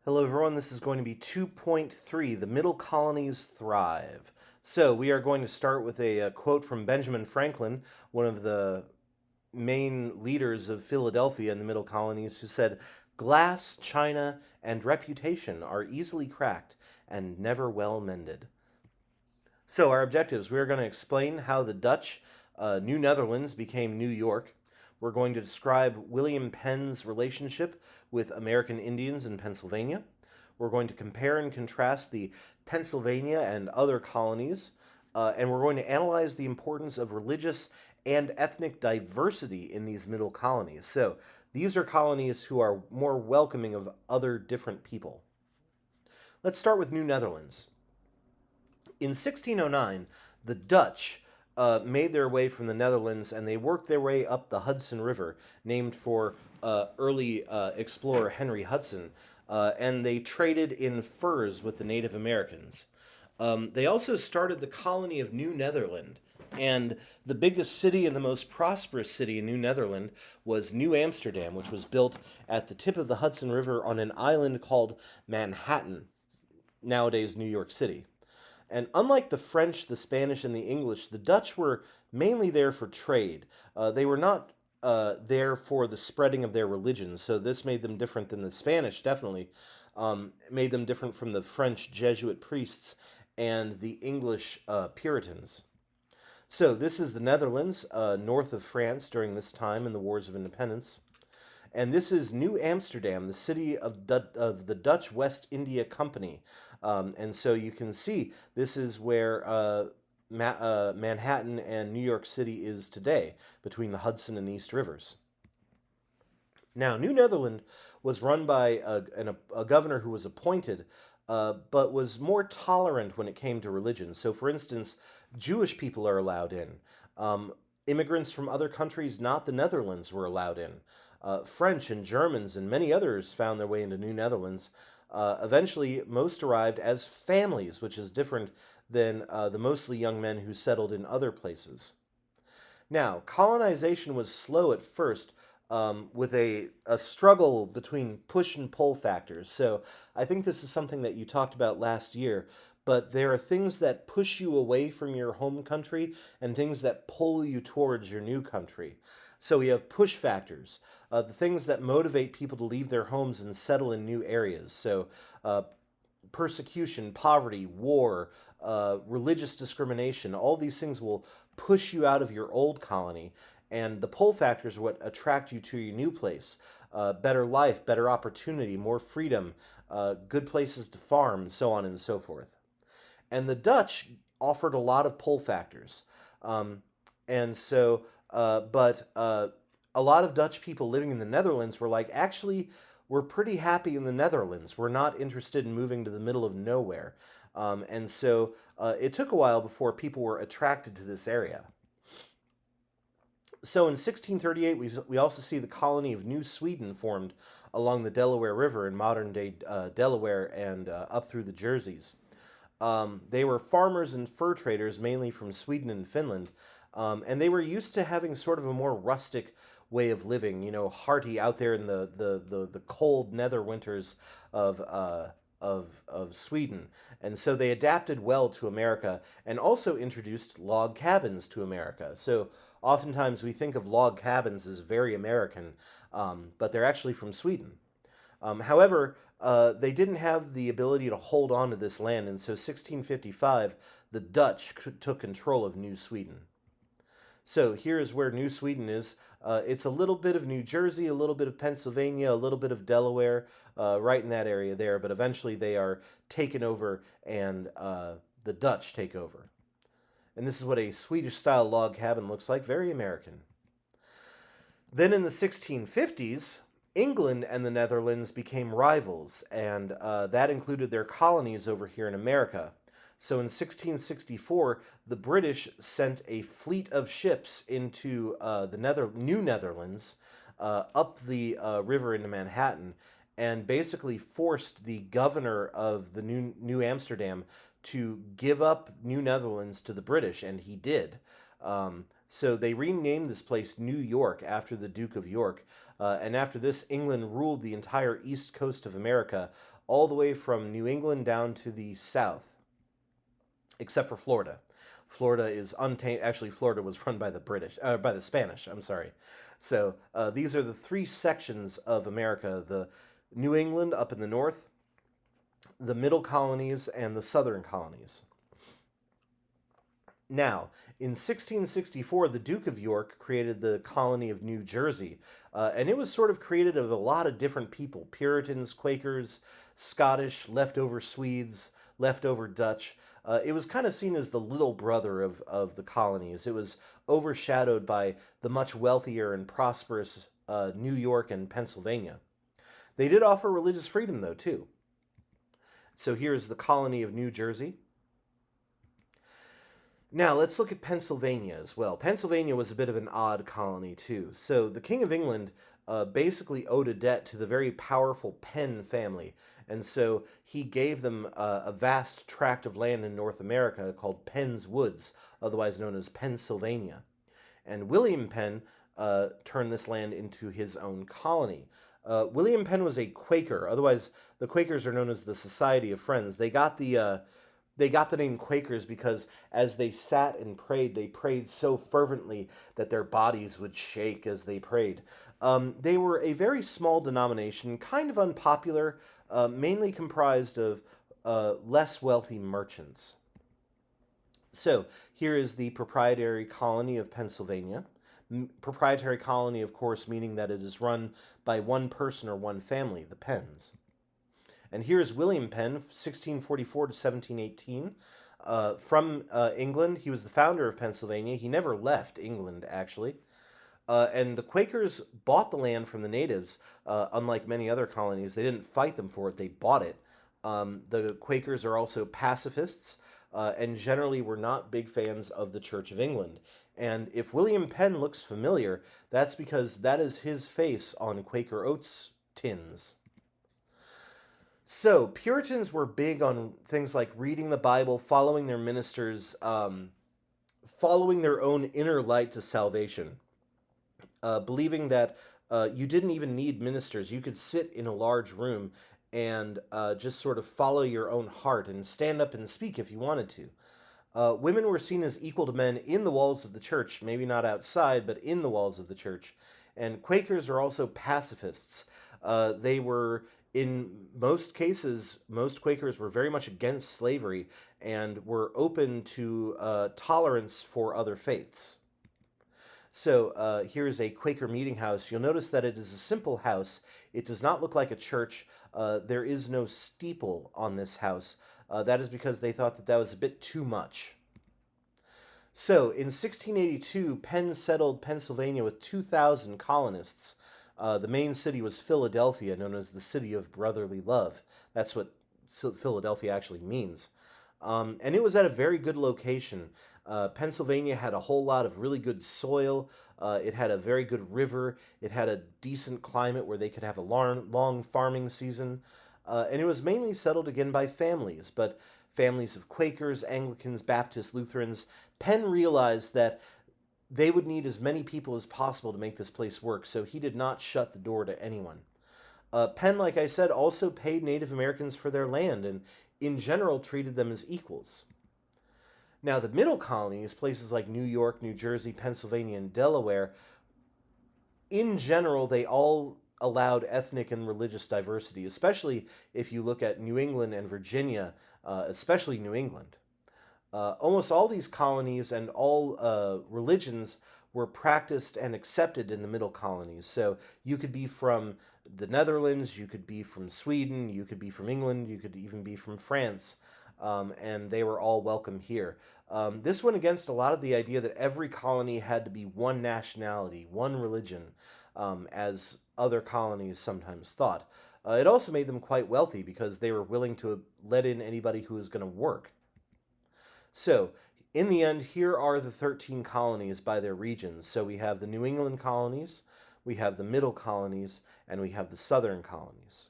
Hello everyone, this is going to be 2.3, The Middle Colonies Thrive. So we are going to start with a quote from Benjamin Franklin, one of the main leaders of Philadelphia in the Middle Colonies, who said, "Glass, china, and reputation are easily cracked and never well mended." So our objectives, we are going to explain how the Dutch New Netherlands became New York. We're going to describe William Penn's relationship with American Indians in Pennsylvania. We're going to compare and contrast the Pennsylvania and other colonies. And we're going to analyze the importance of religious and ethnic diversity in these middle colonies. So these are colonies who are more welcoming of other different people. Let's start with New Netherlands. In 1609, the Dutch made their way from the Netherlands and they worked their way up the Hudson River, named for early explorer Henry Hudson, and they traded in furs with the Native Americans. They also started the colony of New Netherland, and the biggest city and the most prosperous city in New Netherland was New Amsterdam, which was built at the tip of the Hudson River on an island called Manhattan, nowadays New York City. And unlike the French, the Spanish, and the English, the Dutch were mainly there for trade. They were not there for the spreading of their religion, so this made them different than the Spanish, definitely. Made them different from the French Jesuit priests and the English Puritans. So this is the Netherlands, north of France during this time in the Wars of Independence. And this is New Amsterdam, the city of the Dutch West India Company. And so you can see this is where Manhattan and New York City is today, between the Hudson and East Rivers. Now, New Netherland was run by a governor who was appointed, but was more tolerant when it came to religion. So, for instance, Jewish people are allowed in. Immigrants from other countries, not the Netherlands, were allowed in. French and Germans and many others found their way into New Netherlands. Eventually, most arrived as families, which is different than the mostly young men who settled in other places. Now, colonization was slow at first, with a struggle between push and pull factors. So I think this is something that you talked about last year, but there are things that push you away from your home country and things that pull you towards your new country. So we have push factors, the things that motivate people to leave their homes and settle in new areas. So persecution, poverty, war, religious discrimination, all these things will push you out of your old colony. And the pull factors are what attract you to your new place. Better life, better opportunity, more freedom, good places to farm, so on and so forth. And the Dutch offered a lot of pull factors. And so, a lot of Dutch people living in the Netherlands were like, actually, we're pretty happy in the Netherlands. We're not interested in moving to the middle of nowhere. And so it took a while before people were attracted to this area. So in 1638, we also see the colony of New Sweden formed along the Delaware River in modern-day Delaware and up through the Jerseys. They were farmers and fur traders, mainly from Sweden and Finland, and they were used to having sort of a more rustic way of living, hearty out there in the cold nether winters of Sweden. And so they adapted well to America and also introduced log cabins to America. So oftentimes we think of log cabins as very American, but they're actually from Sweden. However, they didn't have the ability to hold on to this land, and so 1655, the Dutch took control of New Sweden. So here is where New Sweden is. It's a little bit of New Jersey, a little bit of Pennsylvania, a little bit of Delaware, right in that area there, but eventually they are taken over and the Dutch take over. And this is what a Swedish-style log cabin looks like, very American. Then in the 1650s, England and the Netherlands became rivals, and that included their colonies over here in America. So in 1664, the British sent a fleet of ships into the New Netherlands, up the river into Manhattan, and basically forced the governor of the New Amsterdam to give up New Netherlands to the British, and he did. So they renamed this place New York after the Duke of York. And after this, England ruled the entire east coast of America, all the way from New England down to the south, except for Florida. Florida is untamed. Actually, Florida was run by the by the Spanish. I'm sorry. So these are the three sections of America: the New England up in the north, the middle colonies, and the southern colonies. Now, in 1664, the Duke of York created the colony of New Jersey, and it was sort of created of a lot of different people: Puritans, Quakers, Scottish, leftover Swedes, leftover Dutch. It was kind of seen as the little brother of the colonies. It was overshadowed by the much wealthier and prosperous New York and Pennsylvania. They did offer religious freedom, though, too. So here's the colony of New Jersey. Now, let's look at Pennsylvania as well. Pennsylvania was a bit of an odd colony, too. So, the King of England basically owed a debt to the very powerful Penn family. And so, he gave them a vast tract of land in North America called Penn's Woods, otherwise known as Pennsylvania. And William Penn turned this land into his own colony. William Penn was a Quaker. Otherwise, the Quakers are known as the Society of Friends. They got the name Quakers because as they sat and prayed, they prayed so fervently that their bodies would shake as they prayed. They were a very small denomination, kind of unpopular, mainly comprised of less wealthy merchants. So here is the proprietary colony of Pennsylvania. Proprietary colony, of course, meaning that it is run by one person or one family, the Penns. And here's William Penn, 1644 to 1718. From England. He was the founder of Pennsylvania. He never left England, actually. And the Quakers bought the land from the natives. Unlike many other colonies, they didn't fight them for it, they bought it. The Quakers are also pacifists, and generally were not big fans of the Church of England. And if William Penn looks familiar, that's because that is his face on Quaker Oats tins. So, Puritans were big on things like reading the Bible, following their ministers, following their own inner light to salvation, believing that you didn't even need ministers. You could sit in a large room and just sort of follow your own heart and stand up and speak if you wanted to. Women were seen as equal to men in the walls of the church, maybe not outside, but in the walls of the church. And Quakers are also pacifists. They were, in most cases, most Quakers were very much against slavery and were open to tolerance for other faiths. So here's a Quaker meeting house. You'll notice that it is a simple house. It does not look like a church. There is no steeple on this house. That is because they thought that that was a bit too much. So in 1682, Penn settled Pennsylvania with 2,000 colonists. The main city was Philadelphia, known as the City of Brotherly Love. That's what Philadelphia actually means. And it was at a very good location. Pennsylvania had a whole lot of really good soil. It had a very good river. It had a decent climate where they could have a long farming season. And it was mainly settled again by families, but families of Quakers, Anglicans, Baptists, Lutherans. Penn realized that they would need as many people as possible to make this place work, so he did not shut the door to anyone. Penn, like I said, also paid Native Americans for their land and in general treated them as equals. Now, the middle colonies, places like New York, New Jersey, Pennsylvania, and Delaware, in general, they all allowed ethnic and religious diversity, especially if you look at New England and Virginia, especially New England. Almost all these colonies and all religions were practiced and accepted in the middle colonies. So you could be from the Netherlands, you could be from Sweden, you could be from England, you could even be from France, and they were all welcome here. This went against a lot of the idea that every colony had to be one nationality, one religion, as other colonies sometimes thought. It also made them quite wealthy because they were willing to let in anybody who was going to work. So, in the end, here are the 13 colonies by their regions. So we have the New England colonies, we have the middle colonies, and we have the southern colonies.